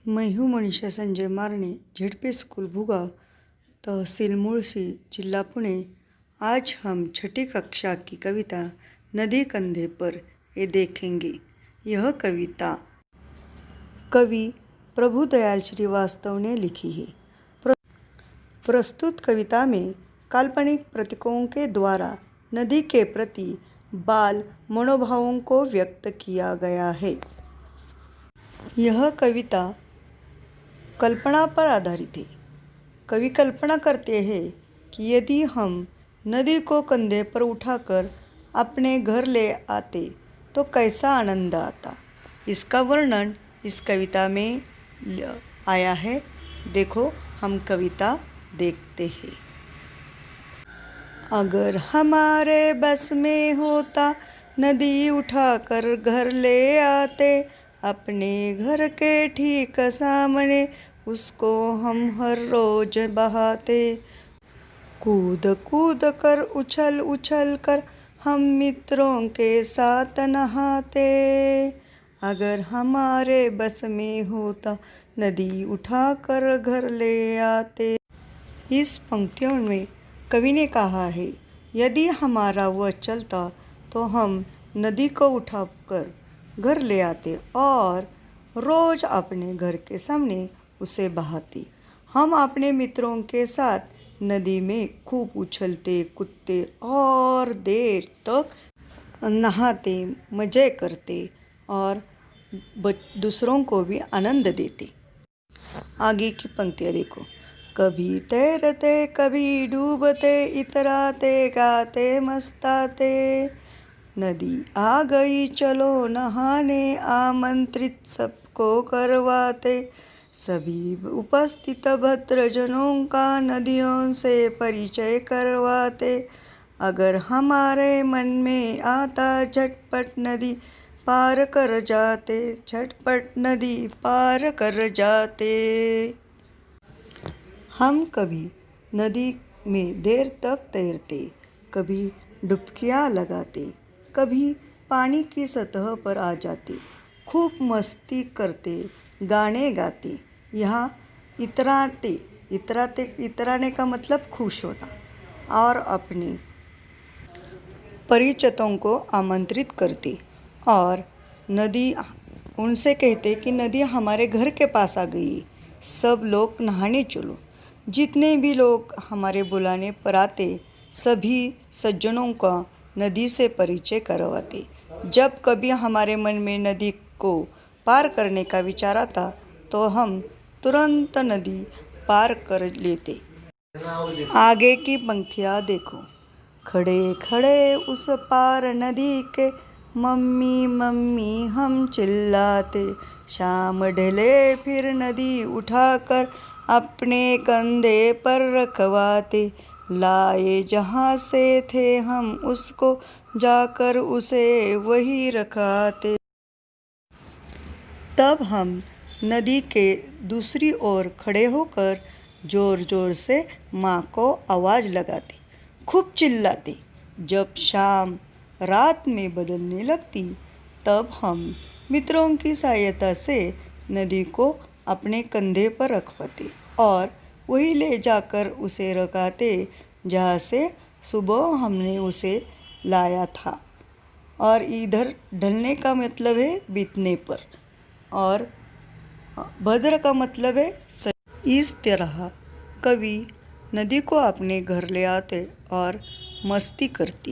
मैं हूँ मनीषा संजय मारने, झेडपी स्कूल भूगांव, तहसील मुळशी, जिला पुणे। आज हम छठी कक्षा की कविता नदी कंधे पर ये देखेंगे। यह कविता कवि प्रभुदयाल श्रीवास्तव ने लिखी है। प्रस्तुत कविता में काल्पनिक प्रतीकों के द्वारा नदी के प्रति बाल मनोभावों को व्यक्त किया गया है। यह कविता कल्पना पर आधारित है। कवि कल्पना करते हैं कि यदि हम नदी को कंधे पर उठाकर अपने घर ले आते तो कैसा आनंद आता। इसका वर्णन इस कविता में आया है। देखो, हम कविता देखते हैं। अगर हमारे बस में होता नदी उठाकर घर ले आते, अपने घर के ठीक सामने उसको हम हर रोज बहाते। कूद कूद कर उछल उछल कर हम मित्रों के साथ नहाते। अगर हमारे बस में होता नदी उठाकर घर ले आते। इस पंक्तियों में कवि ने कहा है, यदि हमारा वश चलता तो हम नदी को उठाकर घर ले आते और रोज अपने घर के सामने उसे बहाते। हम अपने मित्रों के साथ नदी में खूब उछलते कूदते और देर तक नहाते, मजे करते और दूसरों को भी आनंद देते। आगे की पंक्तियाँ देखो। कभी तैरते कभी डूबते, इतराते गाते मस्ताते। नदी आ गई चलो नहाने, आमंत्रित सबको करवाते। सभी उपस्थित भद्रजनों का नदियों से परिचय करवाते। अगर हमारे मन में आता झटपट नदी पार कर जाते, झटपट नदी पार कर जाते। हम कभी नदी में देर तक तैरते, कभी डुबकियाँ लगाते, कभी पानी की सतह पर आ जाते, खूब मस्ती करते, गाने गाते। यहाँ इतराने का मतलब खुश होना और अपने परिचितों को आमंत्रित करते। और नदी उनसे कहते कि नदी हमारे घर के पास आ गई, सब लोग नहाने चलो। जितने भी लोग हमारे बुलाने पर आते, सभी सज्जनों का नदी से परिचय करवाते। जब कभी हमारे मन में नदी को पार करने का विचार आता तो हम तुरंत नदी पार कर लेते। आगे की पंक्तियाँ देखो। खड़े खड़े उस पार नदी के, मम्मी मम्मी हम चिल्लाते। शाम ढले फिर नदी उठाकर अपने कंधे पर रखवाते। लाए जहाँ से थे हम उसको, जाकर उसे वही रखाते। तब हम नदी के दूसरी ओर खड़े होकर जोर जोर से माँ को आवाज़ लगाते, खूब चिल्लाते। जब शाम रात में बदलने लगती, तब हम मित्रों की सहायता से नदी को अपने कंधे पर रखवाते और वही ले जाकर उसे रखाते जहाँ से सुबह हमने उसे लाया था। और इधर ढलने का मतलब है बीतने पर, और भद्र का मतलब है सही। इस तरह कवि नदी को अपने घर ले आते और मस्ती करती।